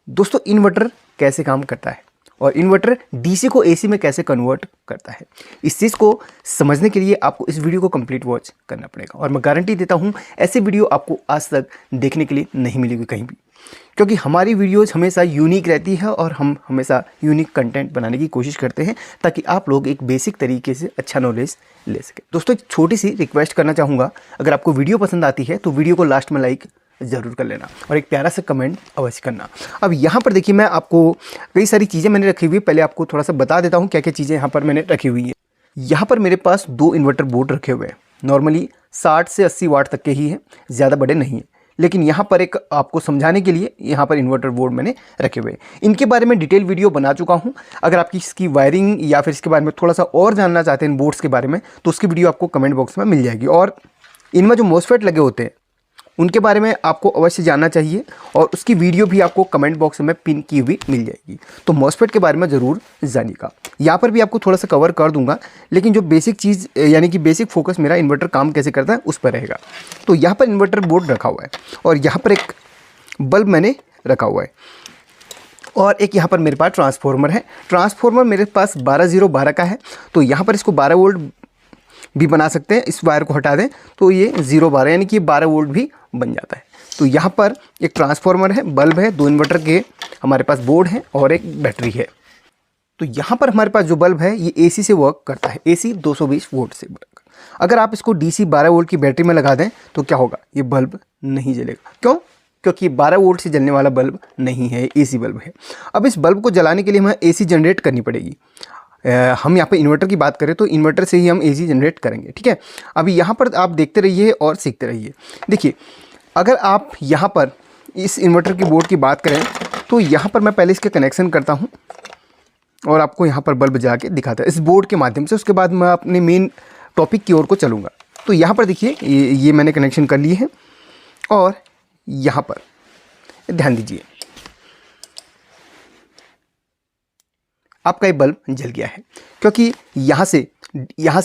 दोस्तों इन्वर्टर कैसे काम करता है और इन्वर्टर डीसी को एसी में कैसे कन्वर्ट करता है, इस चीज़ को समझने के लिए आपको इस वीडियो को कंप्लीट वॉच करना पड़ेगा। और मैं गारंटी देता हूँ ऐसी वीडियो आपको आज तक देखने के लिए नहीं मिलेगी कहीं भी, क्योंकि हमारी वीडियोज़ हमेशा यूनिक रहती है और हम हमेशा यूनिक कंटेंट बनाने की कोशिश करते हैं ताकि आप लोग एक बेसिक तरीके से अच्छा नॉलेज ले सकें। दोस्तों एक छोटी सी रिक्वेस्ट करना चाहूँगा, अगर आपको वीडियो पसंद आती है तो वीडियो को लास्ट में लाइक ज़रूर कर लेना और एक प्यारा सा कमेंट अवश्य करना। अब यहाँ पर देखिए, मैं आपको कई सारी चीज़ें मैंने रखी हुई, पहले आपको थोड़ा सा बता देता हूँ क्या क्या चीज़ें यहाँ पर मैंने रखी हुई है। यहाँ पर मेरे पास 2 इन्वर्टर बोर्ड रखे हुए हैं, नॉर्मली 60 से 80 वाट तक के ही हैं, ज़्यादा बड़े नहीं हैं। लेकिन यहाँ पर एक आपको समझाने के लिए यहाँ पर इन्वर्टर बोर्ड मैंने रखे हुए हैं। इनके बारे में डिटेल वीडियो बना चुका हूँ। अगर आपकी इसकी वायरिंग या फिर इसके बारे में थोड़ा सा और जानना चाहते हैं इन बोर्ड्स के बारे में, तो उसकी वीडियो आपको कमेंट बॉक्स में मिल जाएगी। और इनमें जो मॉसफेट लगे होते हैं उनके बारे में आपको अवश्य जानना चाहिए और उसकी वीडियो भी आपको कमेंट बॉक्स में पिन की हुई मिल जाएगी। तो मॉसफेट के बारे में ज़रूर जानिएगा। यहाँ पर भी आपको थोड़ा सा कवर कर दूंगा, लेकिन जो बेसिक चीज़ यानी कि बेसिक फोकस मेरा इन्वर्टर काम कैसे करता है उस पर रहेगा। तो यहाँ पर इन्वर्टर बोर्ड रखा हुआ है और यहाँ पर एक बल्ब मैंने रखा हुआ है और एक यहाँ पर मेरे पास ट्रांसफार्मर है। ट्रांसफार्मर मेरे पास 12012 का है, तो यहाँ पर इसको 12 वोल्ट भी बना सकते हैं। इस वायर को हटा दें तो ये 012 यानी कि 12 वोल्ट भी बन जाता है। तो यहाँ पर एक ट्रांसफार्मर है, बल्ब है, 2 इन्वर्टर के हमारे पास बोर्ड है और एक बैटरी है। तो यहाँ पर हमारे पास जो बल्ब है ये एसी से वर्क करता है, एसी 220 वोल्ट से वर्क। अगर आप इसको डीसी 12 वोल्ट की बैटरी में लगा दें तो क्या होगा, ये बल्ब नहीं जलेगा। क्यों? क्योंकि 12 वोल्ट से जलने वाला बल्ब नहीं है, एसी बल्ब है। अब इस बल्ब को जलाने के लिए हमें एसी जनरेट करनी पड़ेगी। हम यहाँ पर इन्वर्टर की बात करें तो इन्वर्टर से ही हम एसी जनरेट करेंगे, ठीक है। अभी यहाँ पर आप देखते रहिए और सीखते रहिए। देखिए, अगर आप यहाँ पर इस इन्वर्टर की बोर्ड की बात करें तो यहाँ पर मैं पहले इसके कनेक्शन करता हूँ और आपको यहाँ पर बल्ब जला के दिखाता है इस बोर्ड के माध्यम से। उसके बाद मैं अपने मेन टॉपिक की ओर को चलूँगा। तो यहाँ पर देखिए ये मैंने कनेक्शन कर लिए हैं और यहाँ पर ध्यान दीजिए, आपका ये बल्ब जल गया है क्योंकि यहाँ से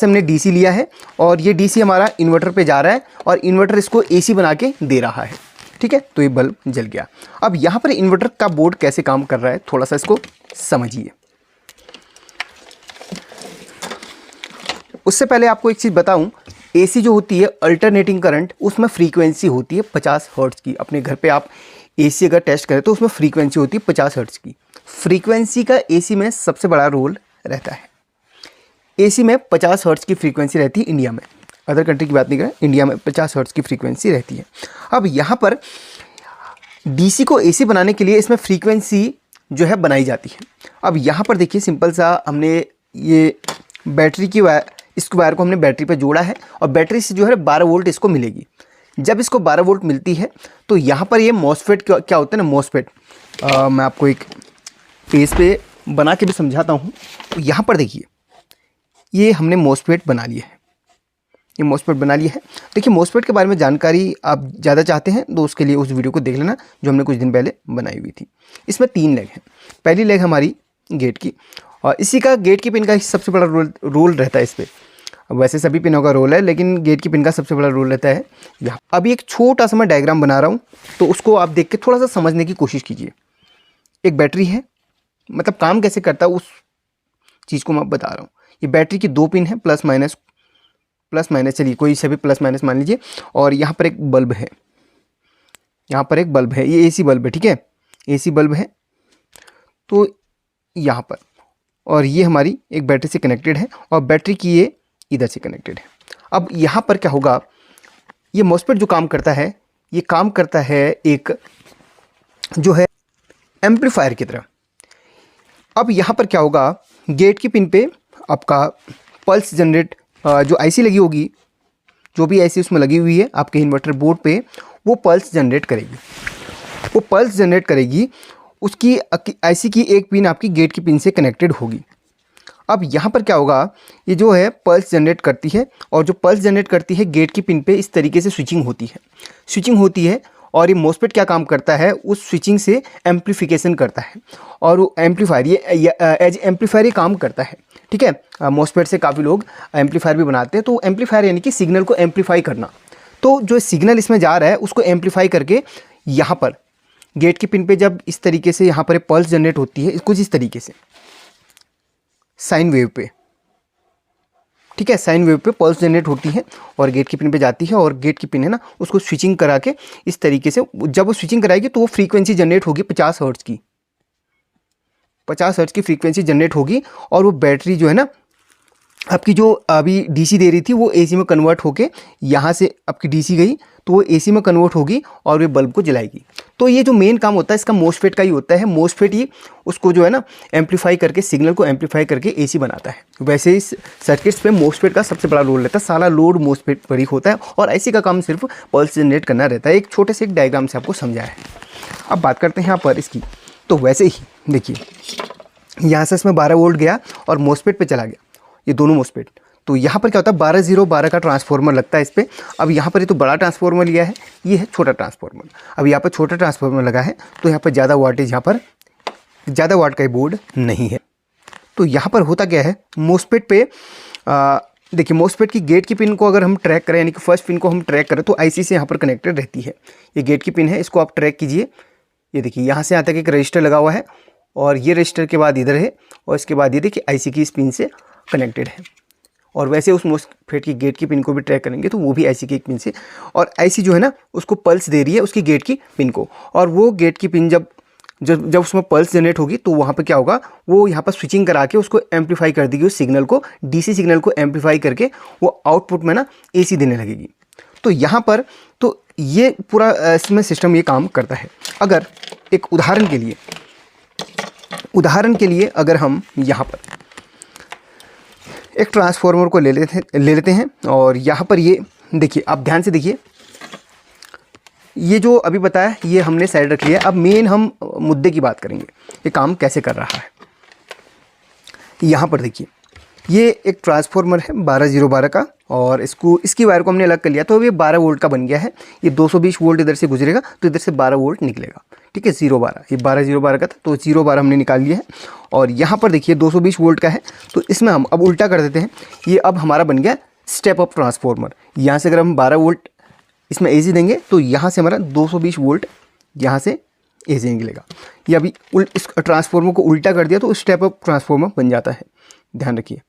हमने डीसी लिया है और ये डीसी हमारा इन्वर्टर पे जा रहा है और इन्वर्टर इसको एसी बना के दे रहा है, ठीक है। तो ये बल्ब जल गया। अब यहाँ पर इन्वर्टर का बोर्ड कैसे काम कर रहा है थोड़ा सा इसको समझिए। उससे पहले आपको एक चीज़ बताऊं, एसी जो होती है अल्टरनेटिंग करंट, उसमें फ्रीक्वेंसी होती है 50 हर्ट्ज़ की। अपने घर पे आप एसी अगर टेस्ट करें तो उसमें फ्रीक्वेंसी होती है 50 हर्ट्ज़ की। फ्रीक्वेंसी का एसी में सबसे बड़ा रोल रहता है। एसी में 50 हर्ट्ज़ की फ्रीक्वेंसी रहती है इंडिया में, अदर कंट्री की बात नहीं करें, इंडिया में 50 हर्ट्ज़ की फ्रीक्वेंसी रहती है। अब यहाँ पर डीसी को एसी बनाने के लिए इसमें फ्रीक्वेंसी जो है बनाई जाती है। अब यहाँ पर देखिए, सिंपल सा हमने ये बैटरी की इस वायर को हमने बैटरी पे जोड़ा है और बैटरी से जो है 12 वोल्ट इसको मिलेगी। जब इसको 12 वोल्ट मिलती है तो यहाँ पर ये मॉसफेट क्या होता है ना, मॉसफेट मैं आपको एक पेज पे बना के भी समझाता हूँ। तो यहाँ पर देखिए, ये हमने मॉसफेट बना लिया है, ये मॉसफेट बना लिया है। देखिए, मॉसफेट के बारे में जानकारी आप ज़्यादा चाहते हैं तो उसके लिए उस वीडियो को देख लेना जो हमने कुछ दिन पहले बनाई हुई थी। इसमें 3 लेग हैं। पहली लेग हमारी गेट की और इसी का गेट की पिन का सबसे बड़ा रोल रहता है इस पर। वैसे सभी पिनों का रोल है, लेकिन गेट की पिन का सबसे बड़ा रोल रहता है यहाँ। अभी एक छोटा सा मैं डायग्राम बना रहा हूँ तो उसको आप देख के थोड़ा सा समझने की कोशिश कीजिए। एक बैटरी है, मतलब काम कैसे करता है उस चीज़ को मैं बता रहा हूँ। ये बैटरी की 2 पिन है, प्लस माइनस, चलिए कोई से भी प्लस माइनस मान लीजिए। और यहाँ पर एक बल्ब है, यहाँ पर एक बल्ब है, ये एसी बल्ब है, ठीक है, एसी बल्ब है। तो यहाँ पर, और ये हमारी एक बैटरी से कनेक्टेड है और बैटरी की ये इधर से कनेक्टेड है। अब यहाँ पर क्या होगा, ये मॉसफेट जो काम करता है, ये काम करता है एक जो है एम्पलीफायर की तरह। अब यहाँ पर क्या होगा, गेट की पिन पे आपका पल्स जनरेट, जो आईसी लगी होगी, जो भी आईसी उसमें लगी हुई है आपके इन्वर्टर बोर्ड पे, वो पल्स जनरेट करेगी। वो पल्स जनरेट करेगी, उसकी आईसी की एक पिन आपकी गेट की पिन से कनेक्टेड होगी। अब यहाँ पर क्या होगा, ये जो है पल्स जनरेट करती है और जो पल्स जनरेट करती है गेट की पिन पे इस तरीके से स्विचिंग होती है और ये मॉसफेट क्या काम करता है, उस स्विचिंग से एम्पलीफिकेशन करता है और वो एम्पलीफायर, ये एज एम्पलीफायर ये काम करता है, ठीक है। मॉसफेट से काफ़ी लोग एम्पलीफायर भी बनाते हैं। तो एम्पलीफायर यानी कि सिग्नल को एम्पलीफाई करना। तो जो सिग्नल इसमें जा रहा है उसको एम्पलीफाई करके यहाँ पर गेट की पिन पे जब इस तरीके से यहाँ पर पल्स जनरेट होती है कुछ इस तरीके से साइन वेव पे, ठीक है, साइन वेव पे पल्स जनरेट होती है और गेट की पिन पे जाती है और गेट की पिन है ना उसको स्विचिंग करा के इस तरीके से जब वो स्विचिंग कराएगी तो वो फ्रीक्वेंसी जनरेट होगी 50 हर्ट्ज़ की, 50 हर्ट्ज़ की फ्रीक्वेंसी जनरेट होगी और वो बैटरी जो है ना आपकी जो अभी डीसी दे रही थी वो एसी में कन्वर्ट होके यहाँ से आपकी डीसी गई तो वो एसी में कन्वर्ट होगी और वे बल्ब को जलाएगी। तो ये जो मेन काम होता है इसका मोसफेट का ही होता है। मोसफेट ही उसको जो है ना एम्पलीफाई करके सिग्नल को एम्पलीफाई करके एसी बनाता है। वैसे इस सर्किट्स पे मोसफेट का सबसे बड़ा रोल रहता है, सारा लोड मोसफेट पर ही होता है और ऐसी का काम सिर्फ पल्स जनरेट करना रहता है। एक छोटे से एक डायग्राम से आपको समझाया है। अब बात करते हैं यहाँ पर इसकी, तो वैसे ही देखिए यहाँ से इसमें 12 वोल्ट गया और मोसफेट पे चला गया, ये दोनों मोसफेट। तो यहाँ पर क्या होता है 12-0-12 का ट्रांसफार्मर लगता है इस पर। अब यहाँ पर ये तो बड़ा ट्रांसफार्मर लिया है, ये है छोटा ट्रांसफार्मर। अब यहाँ पर छोटा ट्रांसफार्मर लगा है तो यहाँ पर ज़्यादा वाटेज, यहाँ पर ज़्यादा वाट का बोर्ड नहीं है। तो यहाँ पर होता क्या है मोसफेट पे देखिए मोसफेट की गेट की पिन को अगर हम ट्रैक करें यानी कि फर्स्ट पिन को हम ट्रैक करें तो आईसी से यहाँ पर कनेक्टेड रहती है। ये गेट की पिन है, इसको आप ट्रैक कीजिए। ये देखिए यहाँ से यहाँ तक एक रजिस्टर लगा हुआ है और ये रजिस्टर के बाद इधर है और इसके बाद ये देखिए आईसी की इस पिन से कनेक्टेड है। और वैसे उस मोसफेट की गेट की पिन को भी ट्रैक करेंगे तो वो भी आईसी की एक पिन से, और आईसी जो है ना उसको पल्स दे रही है उसकी गेट की पिन को, और वो गेट की पिन जब उसमें पल्स जनरेट होगी तो वहाँ पर क्या होगा वो यहाँ पर स्विचिंग करा के उसको एम्पलीफाई कर देगी, उस सिग्नल को डीसी सिग्नल को एम्पलीफाई करके वो आउटपुट में ना एसी देने लगेगी। तो यहाँ पर तो ये पूरा इसमें सिस्टम ये काम करता है। अगर एक उदाहरण के लिए अगर हम यहाँ पर एक ट्रांसफार्मर को ले लेते हैं और यहाँ पर ये देखिए, आप ध्यान से देखिए, ये जो अभी बताया ये हमने साइड रख लिया। अब मेन हम मुद्दे की बात करेंगे, ये काम कैसे कर रहा है। यहाँ पर देखिए ये एक ट्रांसफार्मर है 12-0-12 का और इसकी वायर को हमने अलग कर लिया तो ये 12 वोल्ट का बन गया है। ये 220 वोल्ट इधर से गुजरेगा तो इधर से 12 वोल्ट निकलेगा, ठीक है। 0-12 ये 12-0-12 का था तो 0-12 हमने निकाल लिया है। और यहाँ पर देखिए 220 वोल्ट का है तो इसमें हम अब उल्टा कर देते हैं। ये अब हमारा बन गया स्टेप अप ट्रांसफार्मर। यहाँ से अगर हम 12 वोल्ट इसमें एसी देंगे तो यहाँ से हमारा 220 वोल्ट यहाँ से एसी निकलेगा। ये अभी इस ट्रांसफार्मर को उल्टा कर दिया तो स्टेप अप ट्रांसफार्मर बन जाता है, ध्यान रखिए।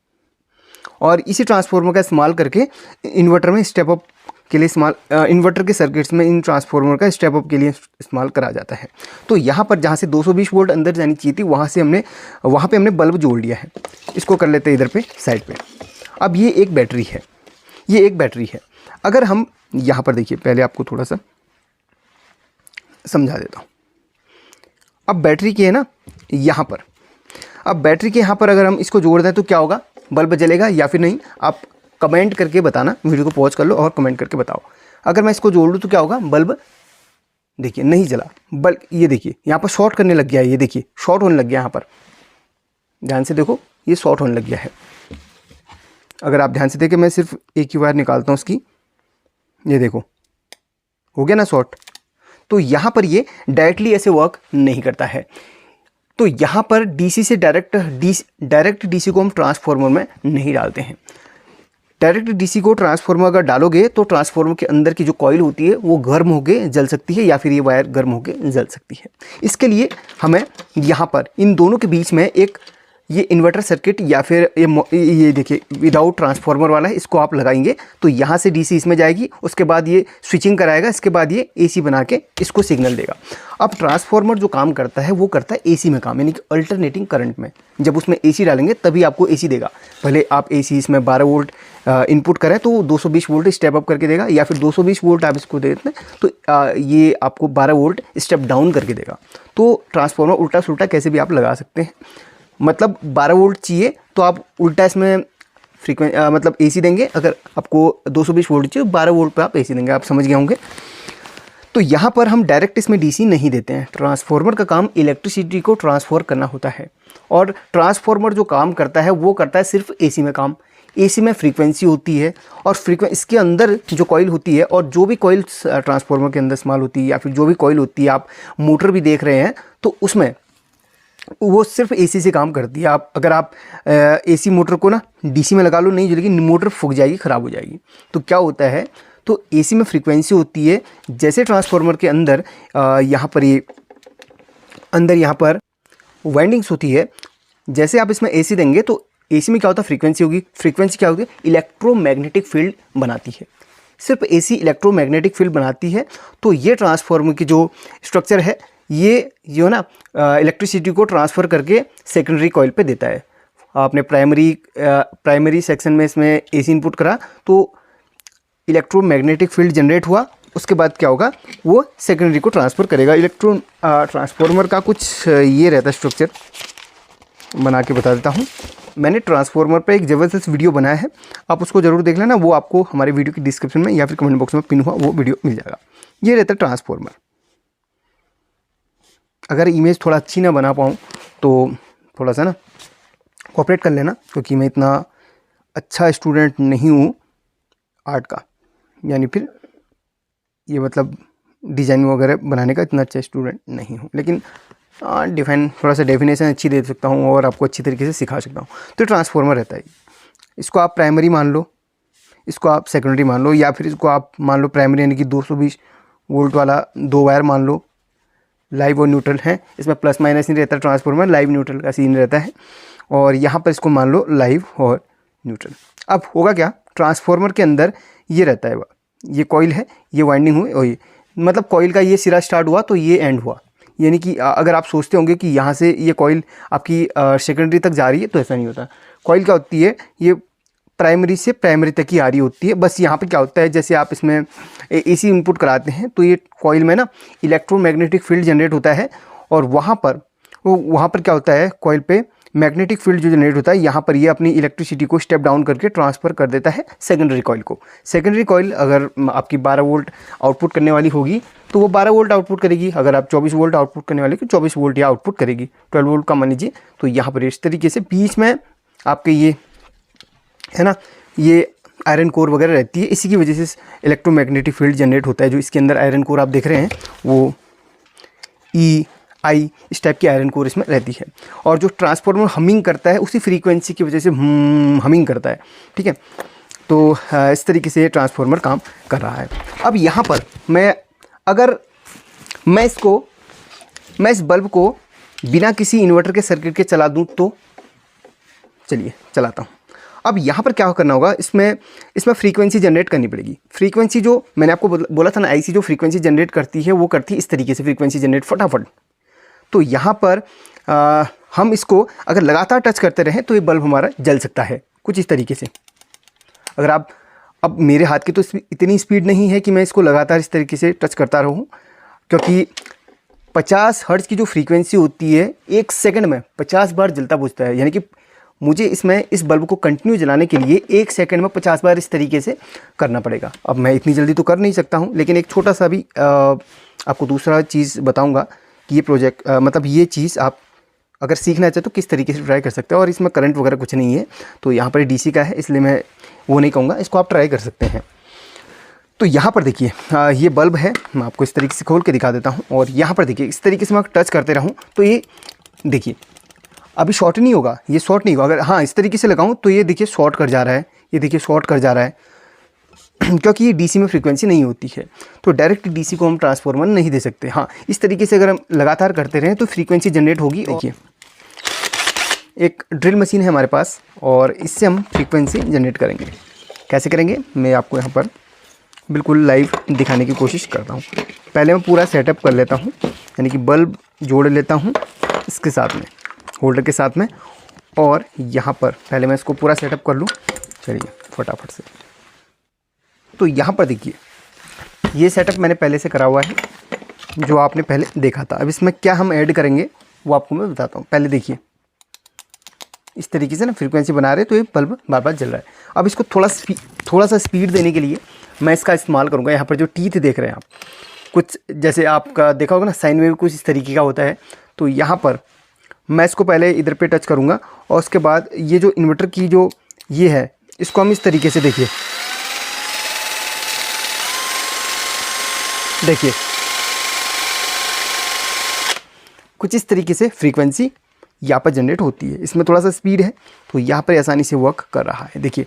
और इसी ट्रांसफार्मर का इस्तेमाल करके इन्वर्टर में स्टेप अप के लिए इन्वर्टर के सर्किट्स में इन ट्रांसफार्मर का स्टेप अप के लिए इस्तेमाल करा जाता है। तो यहाँ पर जहाँ से 220 वोल्ट अंदर जानी चाहिए थी वहाँ पे हमने बल्ब जोड़ लिया है। इसको कर लेते हैं इधर पे साइड पे। अब ये एक बैटरी है, अगर हम यहाँ पर देखिए, पहले आपको थोड़ा सा समझा देता हूँ। अब बैटरी की है ना यहाँ पर, अब बैटरी के यहाँ पर अगर हम इसको जोड़ दें तो क्या होगा, बल्ब जलेगा या फिर नहीं, आप कमेंट करके बताना। वीडियो को पॉज कर लो और कमेंट करके बताओ। अगर मैं इसको जोड़ लूँ तो क्या होगा, बल्ब देखिए नहीं जला, बल्ब ये देखिए यहाँ पर शॉर्ट करने लग गया है। ये देखिए शॉर्ट होने लग गया, यहाँ पर ध्यान से देखो ये शॉर्ट होने लग गया है। अगर आप ध्यान से देखें, मैं सिर्फ एक ही वायर निकालता हूँ इसकी, ये देखो हो गया ना शॉर्ट। तो यहाँ पर ये डायरेक्टली ऐसे वर्क नहीं करता है। तो यहाँ पर डीसी से डायरेक्ट डीसी को हम ट्रांसफार्मर में नहीं डालते हैं। डायरेक्ट डीसी को ट्रांसफार्मर अगर डालोगे तो ट्रांसफार्मर के अंदर की जो कॉइल होती है वो गर्म होके जल सकती है या फिर ये वायर गर्म होके जल सकती है। इसके लिए हमें यहाँ पर इन दोनों के बीच में एक ये इन्वर्टर सर्किट या फिर ये देखिए विदाउट ट्रांसफार्मर वाला है, इसको आप लगाएंगे तो यहाँ से डीसी इसमें जाएगी, उसके बाद ये स्विचिंग कराएगा, इसके बाद ये एसी बना के इसको सिग्नल देगा। अब ट्रांसफार्मर जो काम करता है वो करता है एसी में काम, यानी कि अल्टरनेटिंग करंट में। जब उसमें एसी डालेंगे तभी आपको एसी देगा। भले आप एसी इसमें 12 वोल्ट इनपुट करें तो 220 वोल्ट स्टेप अप करके देगा, या फिर 220 वोल्ट आप इसको दे देते हैं तो ये आपको 12 वोल्ट स्टेप डाउन करके देगा। तो ट्रांसफार्मर उल्टा सुल्टा कैसे भी आप लगा सकते हैं। मतलब 12 वोल्ट चाहिए तो आप उल्टा इसमें मतलब एसी देंगे। अगर आपको 220 वोल्ट चाहिए 12 वोल्ट पे आप एसी देंगे। आप समझ गए होंगे। तो यहाँ पर हम डायरेक्ट इसमें डीसी नहीं देते हैं। ट्रांसफार्मर का काम इलेक्ट्रिसिटी को ट्रांसफर करना होता है, और ट्रांसफार्मर जो काम करता है वो करता है सिर्फ एसी में काम। एसी में फ्रीक्वेंसी होती है और इसके अंदर जो कॉइल होती है, और जो भी कॉइल ट्रांसफार्मर के अंदर इस्तेमाल होती है या फिर जो भी कॉइल होती है, आप मोटर भी देख रहे हैं तो उसमें वो सिर्फ एसी से काम करती है। अगर आप एसी मोटर को ना डीसी में लगा लो, नहीं जलेगी, मोटर फूक जाएगी, ख़राब हो जाएगी। तो क्या होता है, तो एसी में फ्रीक्वेंसी होती है। जैसे ट्रांसफार्मर के अंदर यहाँ पर ये अंदर यहाँ पर वाइंडिंग्स होती है। जैसे आप इसमें एसी देंगे तो एसी में क्या होता है, फ्रीक्वेंसी होगी। फ्रीक्वेंसी क्या होती है, इलेक्ट्रोमैग्नेटिक फील्ड बनाती है। सिर्फ एसी इलेक्ट्रोमैग्नेटिक फील्ड बनाती है। तो ये ट्रांसफार्मर की जो स्ट्रक्चर है ये जो है ना इलेक्ट्रिसिटी को ट्रांसफ़र करके सेकेंडरी कॉइल पे देता है। आपने प्राइमरी सेक्शन में इसमें एसी इनपुट करा तो इलेक्ट्रोमैग्नेटिक फील्ड जनरेट हुआ, उसके बाद क्या होगा, वो सेकेंडरी को ट्रांसफ़र करेगा। ट्रांसफार्मर का कुछ ये रहता है स्ट्रक्चर, बना के बता देता हूँ। मैंने ट्रांसफार्मर पे एक ज़बरदस्त वीडियो बनाया है, आप उसको ज़रूर देख लेना। वो आपको हमारे वीडियो की डिस्क्रिप्शन में या फिर कमेंट बॉक्स में पिन हुआ वो वीडियो मिल जाएगा। ये रहता है ट्रांसफार्मर। अगर इमेज थोड़ा अच्छी ना बना पाऊँ तो थोड़ा सा ना कोऑपरेट कर लेना, क्योंकि मैं इतना अच्छा स्टूडेंट नहीं हूँ आर्ट का, यानी फिर ये मतलब डिज़ाइन वगैरह बनाने का इतना अच्छा स्टूडेंट नहीं हूँ, लेकिन थोड़ा सा डेफिनेशन अच्छी दे सकता हूँ और आपको अच्छी तरीके से सिखा सकता हूँ। तो ट्रांसफार्मर रहता है, इसको आप प्राइमरी मान लो, इसको आप सेकेंडरी मान लो, या फिर इसको आप मान लो प्राइमरी यानी कि 220 वोल्ट वाला 2 वायर मान लो। लाइव और न्यूट्रल है, इसमें प्लस माइनस नहीं रहता, ट्रांसफार्मर लाइव न्यूट्रल का सीन रहता है। और यहाँ पर इसको मान लो लाइव और न्यूट्रल। अब होगा क्या, ट्रांसफार्मर के अंदर ये रहता है, ये कॉइल है, ये वाइंडिंग हुई और ये मतलब कॉइल का ये सिरा स्टार्ट हुआ तो ये एंड हुआ। यानी कि अगर आप सोचते होंगे कि यहाँ से ये कॉइल आपकी सेकेंडरी तक जा रही है, तो ऐसा नहीं होता। कॉइल क्या होती है, ये प्राइमरी से प्राइमरी तक ही आ रही होती है। बस यहाँ पे क्या होता है, जैसे आप इसमें एसी इनपुट कराते हैं तो ये कॉइल में ना इलेक्ट्रोमैग्नेटिक फील्ड जनरेट होता है, और वहाँ पर क्या होता है, कॉइल पे मैग्नेटिक फील्ड जो जनरेट होता है, यहाँ पर ये अपनी इलेक्ट्रिसिटी को स्टेप डाउन करके ट्रांसफ़र कर देता है सेकेंडरी कॉइल को। सेकेंडरी कॉइल अगर आपकी 12 वोल्ट आउटपुट करने वाली होगी तो वो 12 वोल्ट आउटपुट करेगी। अगर आप 24 वोल्ट आउटपुट करने वाले तो 24 वोल्ट या आउटपुट करेगी। 12 वोल्ट का मान लीजिए। तो यहाँ पर इस तरीके से बीच में आपके ये है ना, ये आयरन कोर वगैरह रहती है, इसी की वजह से इलेक्ट्रोमैग्नेटिक फील्ड जनरेट होता है। जो इसके अंदर आयरन कोर आप देख रहे हैं वो आई इस टाइप की आयरन कोर इसमें रहती है। और जो ट्रांसफार्मर हमिंग करता है उसी फ्रीक्वेंसी की वजह से हमिंग करता है, ठीक है। तो इस तरीके से ट्रांसफार्मर काम कर रहा है। अब यहाँ पर मैं इस बल्ब को बिना किसी इन्वर्टर के सर्किट के चला दूँ तो चलिए चलाता हूँ। अब यहाँ पर क्या करना होगा, इसमें फ्रीक्वेंसी जनरेट करनी पड़ेगी। फ्रीक्वेंसी जो मैंने आपको बोला था ना, आईसी जो फ्रीक्वेंसी जनरेट करती है वो करती है इस तरीके से फ्रीक्वेंसी जनरेट फटाफट। तो यहाँ पर हम इसको अगर लगातार टच करते रहें तो ये बल्ब हमारा जल सकता है कुछ इस तरीके से। अगर आप, अब मेरे हाथ की तो इतनी स्पीड नहीं है कि मैं इसको लगातार इस तरीके से टच करता रहूँ, क्योंकि 50 हर्ट्ज़ की जो फ्रीक्वेंसी होती है 1 सेकंड में 50 बार जलता बुझता है। यानी कि मुझे इस बल्ब को कंटिन्यू जलाने के लिए 1 सेकंड में 50 बार इस तरीके से करना पड़ेगा। अब मैं इतनी जल्दी तो कर नहीं सकता हूँ, लेकिन एक छोटा सा भी आपको दूसरा चीज़ बताऊँगा कि ये प्रोजेक्ट मतलब ये चीज़ आप अगर सीखना चाहे तो किस तरीके से ट्राई कर सकते हो। और इसमें करंट वगैरह कुछ नहीं है, तो यहाँ पर डीसी का है इसलिए मैं वो नहीं कहूँगा, इसको आप ट्राई कर सकते हैं। तो यहाँ पर देखिए ये बल्ब है, मैं आपको इस तरीके से खोल के दिखा देता हूँ। और यहाँ पर देखिए इस तरीके से मैं टच करते रहूँ तो ये देखिए अभी शॉर्ट नहीं होगा, ये शॉर्ट नहीं होगा। अगर हाँ इस तरीके से लगाऊँ तो ये देखिए शॉर्ट कर जा रहा है, ये देखिए शॉर्ट कर जा रहा है क्योंकि ये डीसी में फ्रीक्वेंसी नहीं होती है। तो डायरेक्ट डीसी को हम ट्रांसफार्मर नहीं दे सकते। हाँ इस तरीके से अगर हम लगातार करते रहें तो फ्रीक्वेंसी जनरेट होगी। देखिए एक ड्रिल मशीन है हमारे पास और इससे हम फ्रीक्वेंसी जनरेट करेंगे। कैसे करेंगे मैं आपको यहाँ पर बिल्कुल लाइव दिखाने की कोशिश करता हूँ। पहले मैं पूरा सेटअप कर लेता हूँ, यानी कि बल्ब जोड़ लेता हूँ इसके साथ में, होल्डर के साथ में। और यहाँ पर पहले मैं इसको पूरा सेटअप कर लूँ, चलिए फटाफट से। तो यहाँ पर देखिए ये सेटअप मैंने पहले से करा हुआ है, जो आपने पहले देखा था। अब इसमें क्या हम ऐड करेंगे वो आपको मैं बताता हूँ। पहले देखिए इस तरीके से ना फ्रीक्वेंसी बना रहे तो ये बल्ब बार बार जल रहा है। अब इसको थोड़ा सा स्पीड देने के लिए मैं इसका इस्तेमाल करूँगा। यहाँ पर जो टीथ देख रहे हैं आप, कुछ जैसे आपका देखा होगा ना साइन वेव कुछ इस तरीके का होता है। तो यहाँ पर मैं इसको पहले इधर पे टच करूँगा और उसके बाद ये जो इन्वर्टर की जो ये है इसको हम इस तरीके से देखिए कुछ इस तरीके से फ्रीक्वेंसी यहाँ पर जनरेट होती है। इसमें थोड़ा सा स्पीड है तो यहाँ पर आसानी से वर्क कर रहा है। देखिए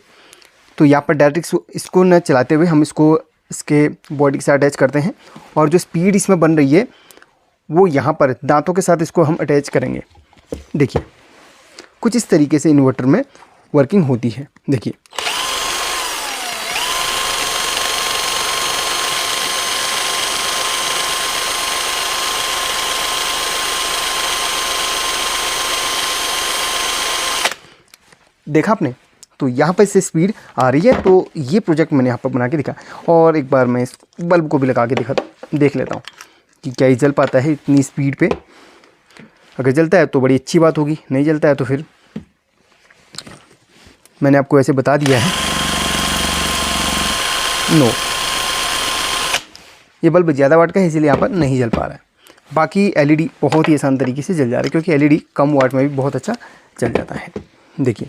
तो यहाँ पर डायरेक्ट इसको न चलाते हुए हम इसको इसके बॉडी के साथ अटैच करते हैं और जो स्पीड इसमें बन रही है वो यहाँ पर दांतों के साथ इसको हम अटैच करेंगे। देखिए कुछ इस तरीके से इन्वर्टर में वर्किंग होती है। देखिए देखा आपने, तो यहाँ पर इससे स्पीड आ रही है। तो ये प्रोजेक्ट मैंने यहाँ पर बना के दिखा। और एक बार मैं इस बल्ब को भी लगा के देख लेता हूँ कि क्या ये जल पाता है इतनी स्पीड पे। अगर जलता है तो बड़ी अच्छी बात होगी, नहीं जलता है तो फिर मैंने आपको ऐसे बता दिया है नो। ये बल्ब ज़्यादा वाट का है इसीलिए यहाँ पर नहीं जल पा रहा है। बाकी एलईडी बहुत ही आसान तरीके से जल जा रहा है, क्योंकि एलईडी कम वाट में भी बहुत अच्छा जल जाता है। देखिए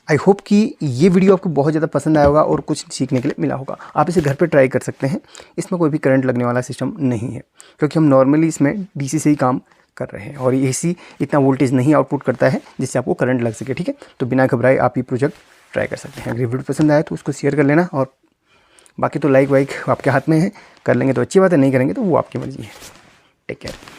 आई होप कि ये वीडियो आपको बहुत ज़्यादा पसंद आया होगा और कुछ सीखने के लिए मिला होगा। आप इसे घर पे ट्राई कर सकते हैं। इसमें कोई भी करंट लगने वाला सिस्टम नहीं है, क्योंकि हम नॉर्मली इसमें डीसी से ही काम कर रहे हैं और एसी इतना वोल्टेज नहीं आउटपुट करता है जिससे आपको करंट लग सके। ठीक है, तो बिना घबराए आप ये प्रोजेक्ट ट्राई कर सकते हैं। अगर वीडियो पसंद आया तो उसको शेयर कर लेना, और बाकी तो लाइक वाइक आपके हाथ में है, कर लेंगे तो अच्छी बात है, नहीं करेंगे तो वो आपकी मर्ज़ी है। Take care.